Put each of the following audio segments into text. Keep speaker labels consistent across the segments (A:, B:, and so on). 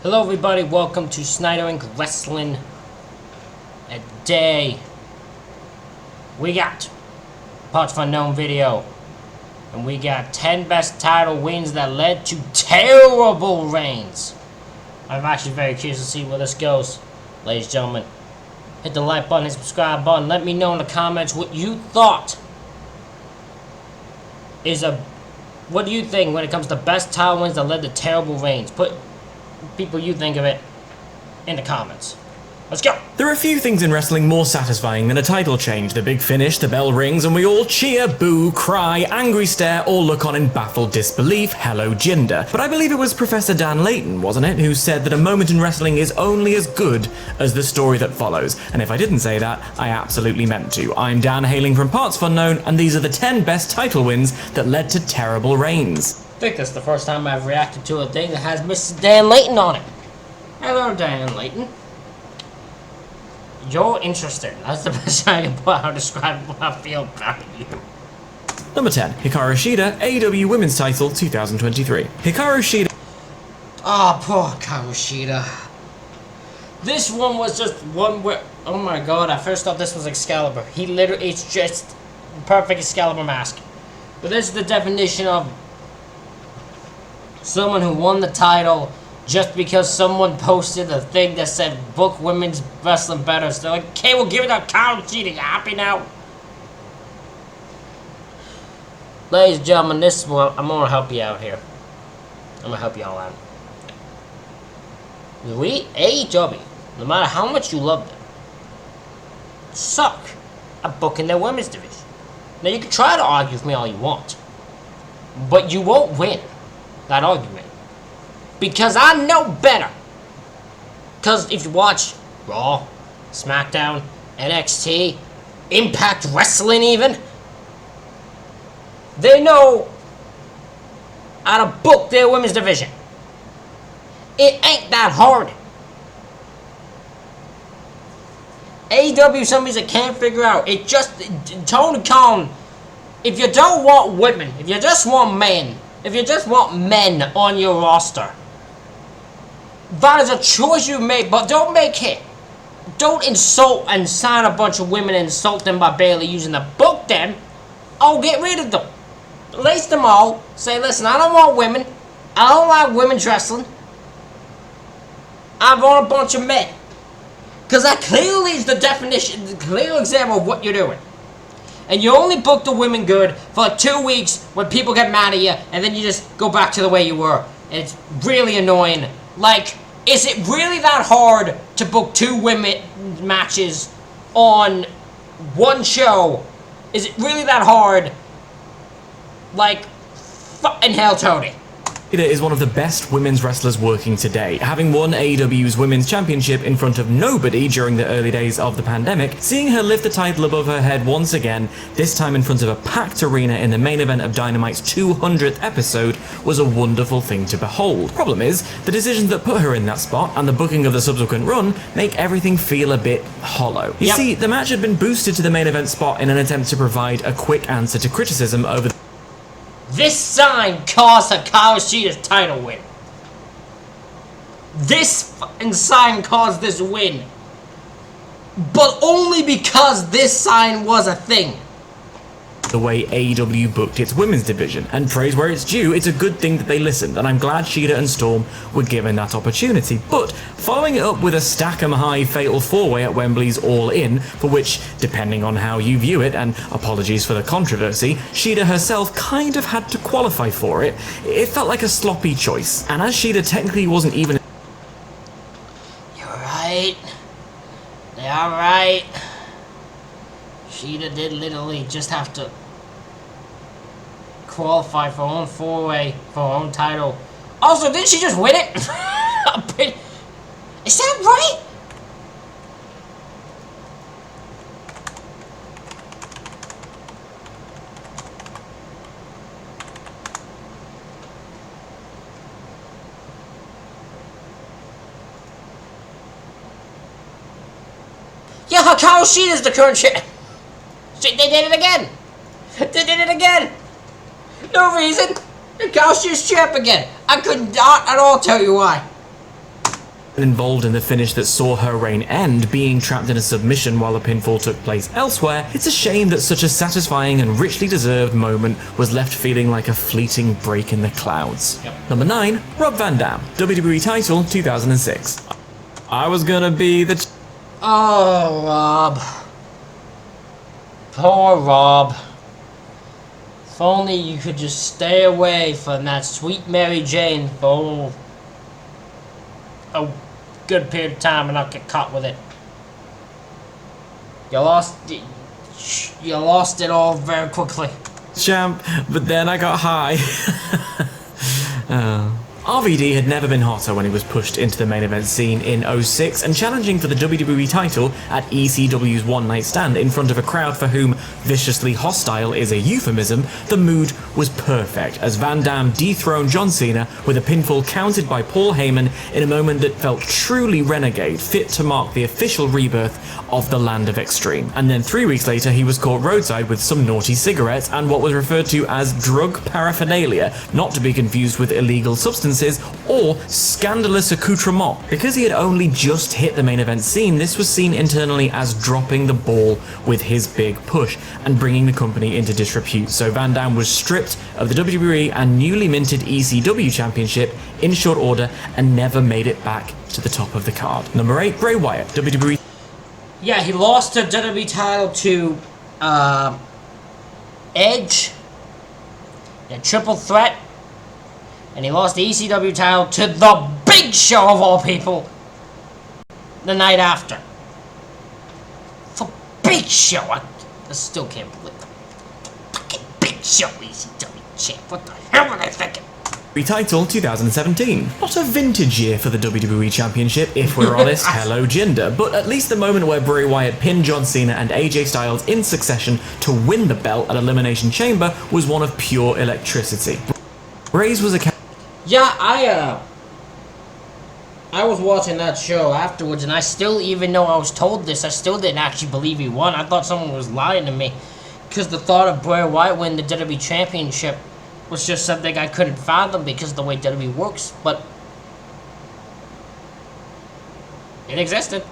A: Hello everybody, welcome to Snyder Inc. Wrestling. Today, we got Parts of Unknown video. And we got 10 best title wins that led to terrible reigns. I'm actually very curious to see where this goes. Ladies and gentlemen, hit the like button, hit the subscribe button. Let me know in the comments what you thought what do you think when it comes to best title wins that led to terrible reigns? Put people you think of it in the comments. Let's go!
B: There are few things in wrestling more satisfying than a title change. The big finish, the bell rings, and we all cheer, boo, cry, angry stare, or look on in baffled disbelief. Hello, Jinder. But I believe it was Professor Dan Layton, wasn't it, who said that a moment in wrestling is only as good as the story that follows. And if I didn't say that, I absolutely meant to. I'm Dan, hailing from Parts of Unknown, and these are the 10 best title wins that led to terrible reigns.
A: I think that's the first time I've reacted to a thing that has Mr. Dan Layton on it. Hello, Dan Layton. You're interesting. That's the best I can put how to describe what I feel about you.
B: Number 10. Hikaru Shida, AEW Women's Title 2023. Hikaru Shida...
A: Oh, poor Hikaru Shida. This one was just one where... Oh my god, I first thought this was Excalibur. He literally... It's just perfect Excalibur mask. But this is the definition of someone who won the title just because someone posted a thing that said book women's wrestling better. So they're like, okay, we'll give it a count. You happy now? Ladies and gentlemen, this is what I'm gonna help you out here. I'm gonna help you all out. AEW, no matter how much you love them, suck at booking their women's division. Now you can try to argue with me all you want, but you won't win that argument. Because I know better. Because if you watch Raw, SmackDown, NXT, Impact Wrestling even, they know how to book their women's division. It ain't that hard. AEW, some reason can't figure out. It just, Tony Khan, if you don't want women, if you just want men, if you just want men on your roster, that is a choice you make, but don't make it. Don't insult and sign a bunch of women and insult them by barely using the book them. Oh, get rid of them. Lace them all. Say, listen, I don't want women. I don't like women's wrestling. I want a bunch of men. Because that clearly is the definition, the clear example of what you're doing. And you only book the women good for like 2 weeks when people get mad at you, and then you just go back to the way you were. And it's really annoying. Like, is it really that hard to book 2 women matches on one show? Is it really that hard? Like, fucking hell, Tony.
B: Shida is one of the best women's wrestlers working today. Having won AEW's Women's Championship in front of nobody during the early days of the pandemic, seeing her lift the title above her head once again, this time in front of a packed arena in the main event of Dynamite's 200th episode, was a wonderful thing to behold. Problem is, the decisions that put her in that spot and the booking of the subsequent run make everything feel a bit hollow. You see, the match had been boosted to the main event spot in an attempt to provide a quick answer to criticism over
A: This sign caused Hikaru Shida's title win. This fucking sign caused this win. But only because this sign was a thing.
B: the way AEW booked its women's division, and praise where it's due, it's a good thing that they listened, and I'm glad Shida and Storm were given that opportunity. But following it up with a stack 'em high fatal 4-way at Wembley's All In, for which, depending on how you view it, and apologies for the controversy, Shida herself kind of had to qualify for it, it felt like a sloppy choice. And as Shida technically wasn't even...
A: You're right. They are right. Shida did literally just have to qualify for her own 4-way, for her own title. Also, didn't she just win it? Is that right? Yeah, Hikaru Shida's the current shit. They did it again. They did it again. No reason. Hikaru Shida's champ again. I could not at all tell you why.
B: involved in the finish that saw her reign end, being trapped in a submission while a pinfall took place elsewhere, it's a shame that such a satisfying and richly deserved moment was left feeling like a fleeting break in the clouds.
A: Yep.
B: Number 9, Rob Van Dam, WWE title 2006. I was gonna be the...
A: Oh, Rob. Poor Rob. If only you could just stay away from that sweet Mary Jane for a good period of time and not get caught with it. You lost it all very quickly.
B: champ, but then I got high. RVD had never been hotter when he was pushed into the main event scene in '06 and challenging for the WWE title at ECW's One Night Stand in front of a crowd for whom viciously hostile is a euphemism. The mood was perfect as Van Dam dethroned John Cena with a pinfall countered by Paul Heyman in a moment that felt truly renegade, fit to mark the official rebirth of the Land of Extreme. And then 3 weeks later he was caught roadside with some naughty cigarettes and what was referred to as drug paraphernalia, not to be confused with illegal substances or scandalous accoutrement. Because he had only just hit the main event scene, this was seen internally as dropping the ball with his big push and bringing the company into disrepute. So Van Dam was stripped of the WWE and newly minted ECW championship in short order and never made it back to the top of the card. Number 8, Bray Wyatt, WWE.
A: Yeah, he lost the WWE title to Edge, a triple threat, and he lost the ECW title to the Big Show of all people the night after. For Big Show, I still can't believe it. Fucking Big Show ECW champ. What the hell were they thinking?
B: Title 2017. Not a vintage year for the WWE Championship, if we're honest. Hello, Jinder. But at least the moment where Bray Wyatt pinned John Cena and AJ Styles in succession to win the belt at Elimination Chamber was one of pure electricity. Bray's was a...
A: Yeah, I was watching that show afterwards, and I still, even though I was told this, I still didn't actually believe he won. I thought someone was lying to me, because the thought of Bray Wyatt winning the WWE Championship was just something I couldn't fathom because of the way WWE works, but it existed.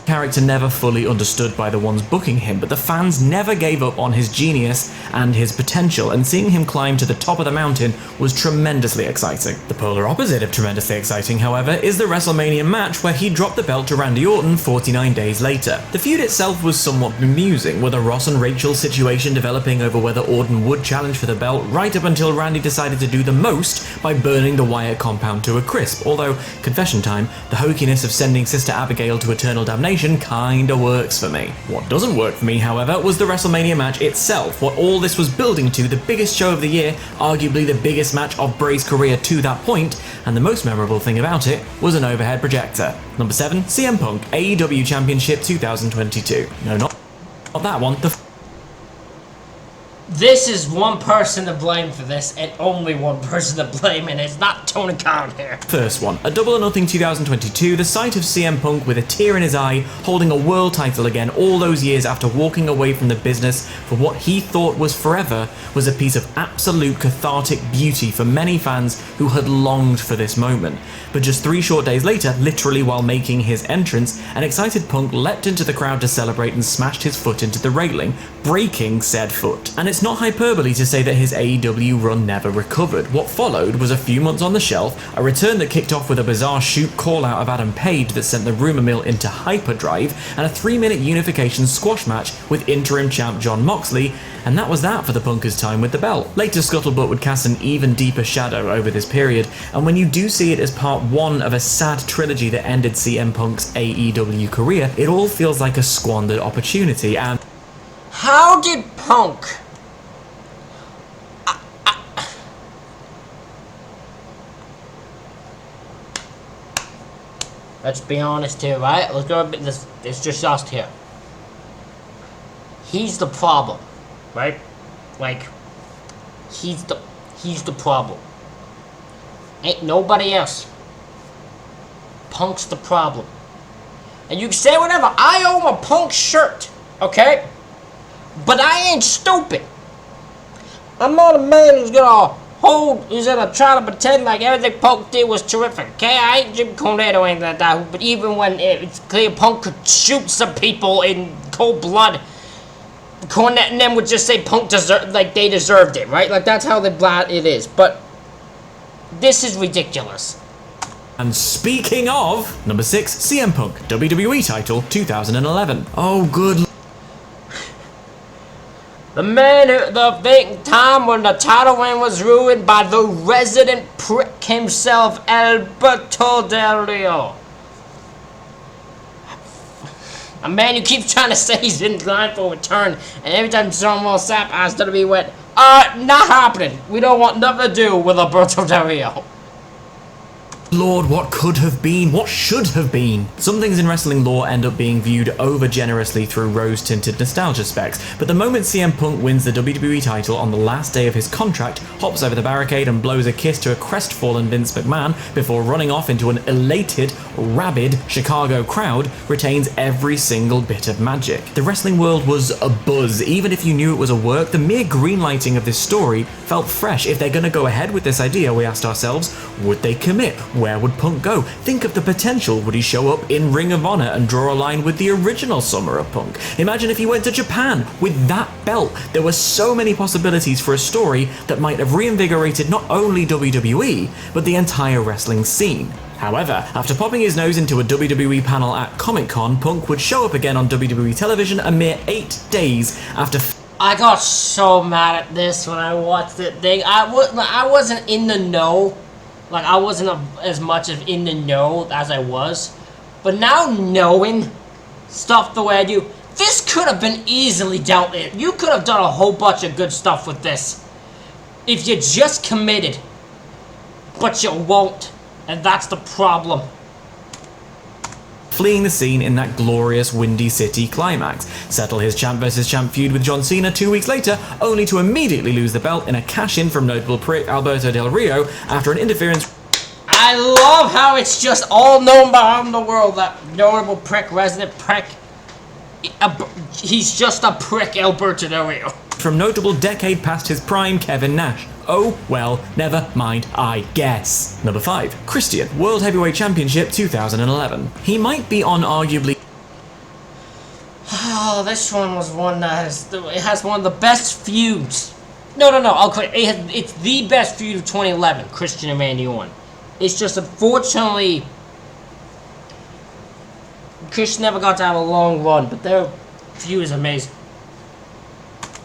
B: Character never fully understood by the ones booking him, but the fans never gave up on his genius and his potential, and seeing him climb to the top of the mountain was tremendously exciting. The polar opposite of tremendously exciting, however, is the WrestleMania match where he dropped the belt to Randy Orton 49 days later. The feud itself was somewhat bemusing, with a Ross and Rachel situation developing over whether Orton would challenge for the belt right up until Randy decided to do the most by burning the Wyatt compound to a crisp, although, confession time, the hokiness of sending Sister Abigail to eternal damnation kinda works for me. What doesn't work for me, however, was the WrestleMania match itself, what all this was building to, the biggest show of the year, arguably the biggest match of Bray's career to that point, and the most memorable thing about it was an overhead projector. Number 7, CM Punk, AEW Championship 2022. No, not that one,
A: This is one person to blame for this, and only one person to blame, and it's not Tony Khan here.
B: first one, a Double or Nothing 2022, the sight of CM Punk with a tear in his eye, holding a world title again all those years after walking away from the business for what he thought was forever, was a piece of absolute cathartic beauty for many fans who had longed for this moment. But just 3 short days later, literally while making his entrance, an excited Punk leapt into the crowd to celebrate and smashed his foot into the railing, breaking said foot. And it's not hyperbole to say that his AEW run never recovered. What followed was a few months on the shelf, a return that kicked off with a bizarre shoot call-out of Adam Page that sent the rumour mill into hyperdrive, and a 3-minute unification squash match with interim champ Jon Moxley, and that was that for the Punkers' time with the belt. Later, Scuttlebutt would cast an even deeper shadow over this period, and when you do see it as part 1 of a sad trilogy that ended CM Punk's AEW career, it all feels like a squandered opportunity. And
A: How did Punk... Let's be honest here, right? Let's go a bit. It's just us here. He's the problem, right? Like, he's the problem. Ain't nobody else. Punk's the problem. And you can say whatever. I own a Punk shirt, okay? But I ain't stupid. I'm not a man who's gonna trying to pretend like everything Punk did was terrific. Okay, I ain't Jim Cornette or anything like that. But even when it's clear Punk could shoot some people in cold blood, Cornette and them would just say Punk they deserved it, right? Like that's how it is. But this is ridiculous.
B: And speaking of, number 6, CM Punk, WWE title, 2011. Oh, good.
A: The time when the title reign was ruined by the resident prick himself, Alberto Del Rio. A man who keeps trying to say he's in line for a return, and every time someone sap asks WWE went, not happening. We don't want nothing to do with Alberto Del Rio.
B: Lord, what could have been? What should have been? Some things in wrestling lore end up being viewed over generously through rose-tinted nostalgia specs, but the moment CM Punk wins the WWE title on the last day of his contract, hops over the barricade and blows a kiss to a crestfallen Vince McMahon before running off into an elated, rabid Chicago crowd, retains every single bit of magic. The wrestling world was abuzz. Even if you knew it was a work, the mere greenlighting of this story felt fresh. If they're gonna go ahead with this idea, we asked ourselves, would they commit? Where would Punk go? Think of the potential. Would he show up in Ring of Honor and draw a line with the original Summer of Punk? Imagine if he went to Japan with that belt. There were so many possibilities for a story that might have reinvigorated not only WWE, but the entire wrestling scene. However, after popping his nose into a WWE panel at Comic-Con, Punk would show up again on WWE television a mere 8 days after...
A: I got so mad at this when I watched it. I wasn't in the know. Like, I wasn't as much of in the know as I was. But now knowing stuff the way I do, this could have been easily dealt with. You could have done a whole bunch of good stuff with this. If you just committed. But you won't. And that's the problem.
B: Fleeing the scene in that glorious Windy City climax, settle his champ vs champ feud with John Cena 2 weeks later, only to immediately lose the belt in a cash-in from notable prick Alberto Del Rio after an interference.
A: I love how it's just all known around the world that notable prick, resident prick, he's just a prick, Alberto Del Rio.
B: From notable decade past his prime, Kevin Nash. Oh, well, never mind, I guess. Number 5, Christian, World Heavyweight Championship 2011. He might be on arguably...
A: Oh, this one was one that has one of the best feuds. No, I'll quit. It's the best feud of 2011, Christian and Randy Orton. It's just, unfortunately, Christian never got to have a long run, but their feud is amazing.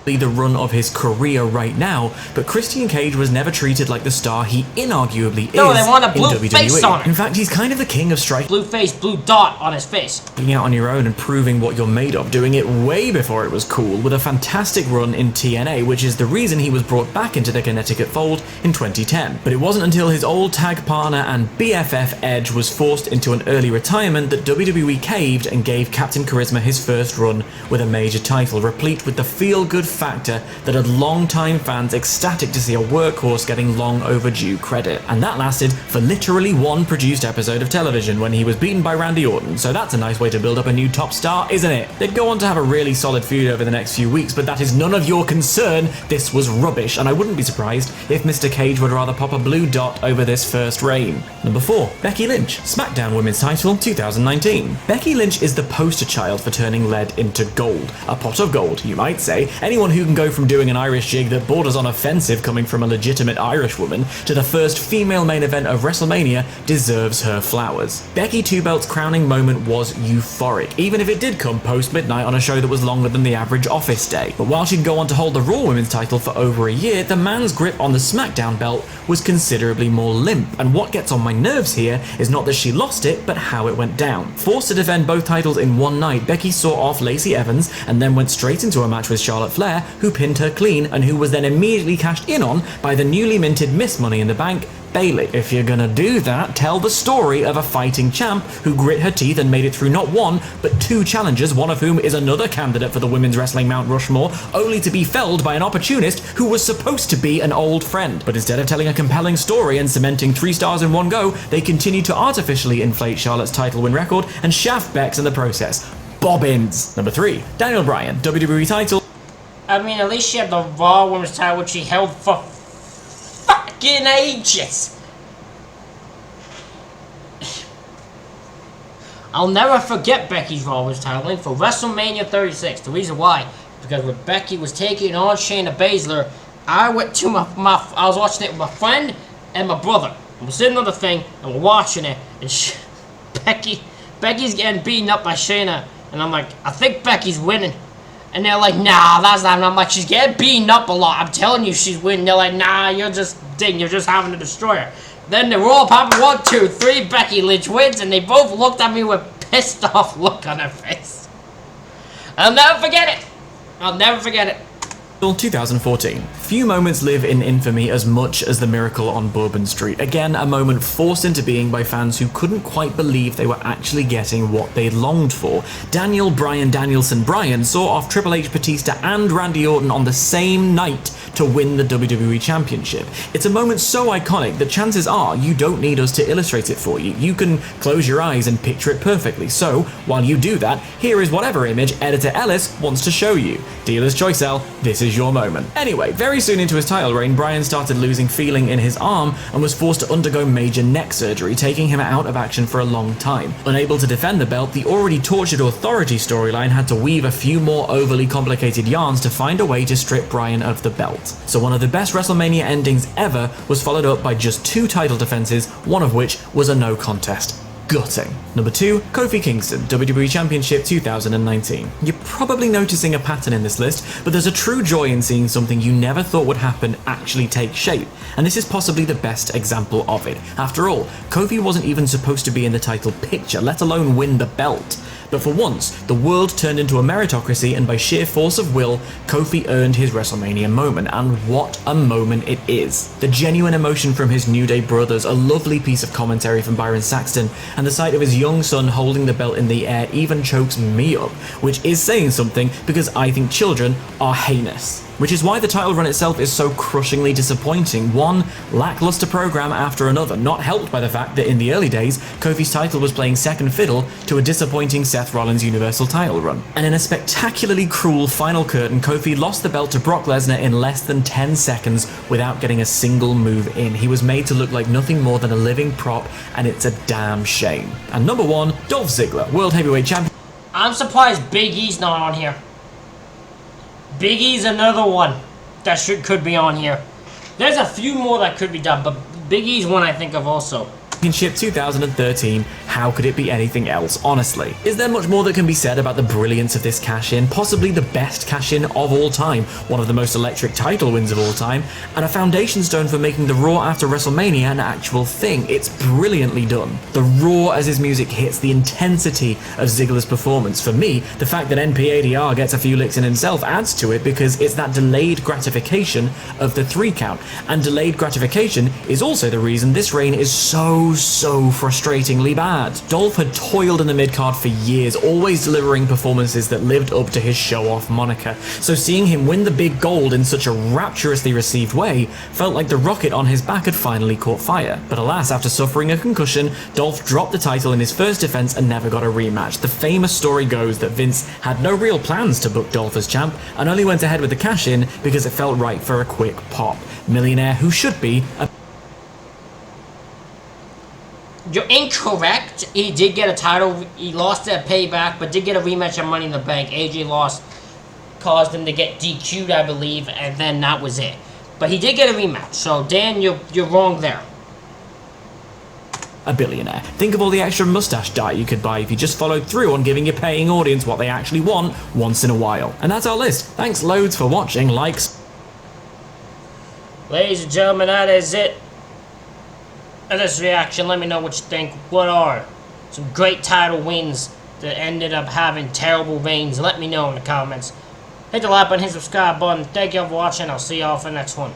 B: The run of his career right now, but Christian Cage was never treated like the star he inarguably is.
A: No, they want a blue
B: in WWE.
A: face on it.
B: In fact, he's kind of the king of striking
A: Blue face, blue dot on his face.
B: out on your own and proving what you're made of, doing it way before it was cool, with a fantastic run in TNA, which is the reason he was brought back into the Connecticut fold in 2010. But it wasn't until his old tag partner and BFF Edge was forced into an early retirement that WWE caved and gave Captain Charisma his first run with a major title, replete with the feel-good factor that had long-time fans ecstatic to see a workhorse getting long overdue credit. And that lasted for literally one produced episode of television when he was beaten by Randy Orton, so that's a nice way to build up a new top star, isn't it? They'd go on to have a really solid feud over the next few weeks, but that is none of your concern. This was rubbish, and I wouldn't be surprised if Mr. Cage would rather pop a blue dot over this first reign. Number 4, Becky Lynch, SmackDown Women's title, 2019. Becky Lynch is the poster child for turning lead into gold. A pot of gold, you might say. Anyone who can go from doing an Irish jig that borders on offensive coming from a legitimate Irish woman to the first female main event of WrestleMania deserves her flowers. Becky Two Belt's crowning moment was euphoric, even if it did come post-midnight on a show that was longer than the average office day. But while she'd go on to hold the Raw Women's title for over a year, the man's grip on the SmackDown belt was considerably more limp, and what gets on my nerves here is not that she lost it, but how it went down. Forced to defend both titles in one night, Becky saw off Lacey Evans and then went straight into a match with Charlotte Flair, who pinned her clean and who was then immediately cashed in on by the newly minted Miss Money in the Bank, Bayley. If you're gonna do that, tell the story of a fighting champ who grit her teeth and made it through not one, but 2 challenges, one of whom is another candidate for the women's wrestling Mount Rushmore, only to be felled by an opportunist who was supposed to be an old friend. But instead of telling a compelling story and cementing 3 stars in one go, they continue to artificially inflate Charlotte's title win record and shaft Bex in the process. Bobbins. Number 3, Daniel Bryan, WWE title.
A: I mean, at least she had the Raw Women's title, which she held for fucking ages. I'll never forget Becky's Raw was title reign for WrestleMania 36. The reason why, because when Becky was taking on Shayna Baszler, I went to I was watching it with my friend and my brother. And we're sitting on the thing and we're watching it, and Becky's getting beaten up by Shayna, and I'm like, I think Becky's winning. And they're like, nah, that's not. And I'm like, she's getting beaten up a lot. I'm telling you, she's winning. They're like, nah, you're just having to destroy her. Then they're all popping 1, 2, 3. Becky Lynch wins, and they both looked at me with pissed off look on their face. I'll never forget it. I'll never forget it.
B: 2014. Few moments live in infamy as much as the miracle on Bourbon Street. Again, a moment forced into being by fans who couldn't quite believe they were actually getting what they longed for. Daniel Bryan Danielson Bryan saw off Triple H, Batista and Randy Orton on the same night to win the WWE Championship. It's a moment so iconic that chances are you don't need us to illustrate it for you. You can close your eyes and picture it perfectly. So, while you do that, here is whatever image Editor Ellis wants to show you. Dealer's choice, L, this is your moment. Anyway, very soon into his title reign, Bryan started losing feeling in his arm and was forced to undergo major neck surgery, taking him out of action for a long time. Unable to defend the belt, the already tortured Authority storyline had to weave a few more overly complicated yarns to find a way to strip Bryan of the belt. So one of the best WrestleMania endings ever was followed up by just 2 title defenses, one of which was a no contest. Gutting. Number 2, Kofi Kingston, WWE Championship 2019. You're probably noticing a pattern in this list, but there's a true joy in seeing something you never thought would happen actually take shape, and this is possibly the best example of it. After all, Kofi wasn't even supposed to be in the title picture, let alone win the belt. But for once, the world turned into a meritocracy, and by sheer force of will, Kofi earned his WrestleMania moment, and what a moment it is. The genuine emotion from his New Day brothers, a lovely piece of commentary from Byron Saxton, and the sight of his young son holding the belt in the air even chokes me up, which is saying something because I think children are heinous. Which is why the title run itself is so crushingly disappointing, one lackluster program after another, not helped by the fact that in the early days, Kofi's title was playing second fiddle to a disappointing Seth Rollins Universal title run. And in a spectacularly cruel final curtain, Kofi lost the belt to Brock Lesnar in less than 10 seconds without getting a single move in. He was made to look like nothing more than a living prop, and it's a damn shame. And number 1, Dolph Ziggler, World Heavyweight Champion.
A: I'm surprised Big E's not on here. Big E's another one that could be on here. There's a few more that could be done, but Big E's one I think of also.
B: Championship 2013, how could it be anything else, honestly? Is there much more that can be said about the brilliance of this cash-in? Possibly the best cash-in of all time, one of the most electric title wins of all time, and a foundation stone for making the Raw after WrestleMania an actual thing. It's brilliantly done. The raw as his music hits, the intensity of Ziggler's performance. For me, the fact that NPADR gets a few licks in himself adds to it because it's that delayed gratification of the 3 count, and delayed gratification is also the reason this reign is so frustratingly bad. Dolph had toiled in the mid-card for years, always delivering performances that lived up to his show-off moniker, so seeing him win the big gold in such a rapturously received way felt like the rocket on his back had finally caught fire. But alas, after suffering a concussion, Dolph dropped the title in his first defense and never got a rematch. The famous story goes that Vince had no real plans to book Dolph as champ and only went ahead with the cash-in because it felt right for a quick pop. Millionaire who should be a
A: You're incorrect. He did get a title. He lost at Payback, but did get a rematch at Money in the Bank. AJ lost, caused him to get DQ'd, I believe, and then that was it. But he did get a rematch. So Dan, you're wrong there.
B: A billionaire. Think of all the extra mustache dye you could buy if you just followed through on giving your paying audience what they actually want once in a while. And that's our list. Thanks loads for watching. Likes.
A: Ladies and gentlemen, that is it. And this reaction, let me know what you think. What are some great title wins that ended up having terrible reigns? Let me know in the comments. Hit the like button, hit the subscribe button. Thank y'all for watching. I'll see y'all for the next one.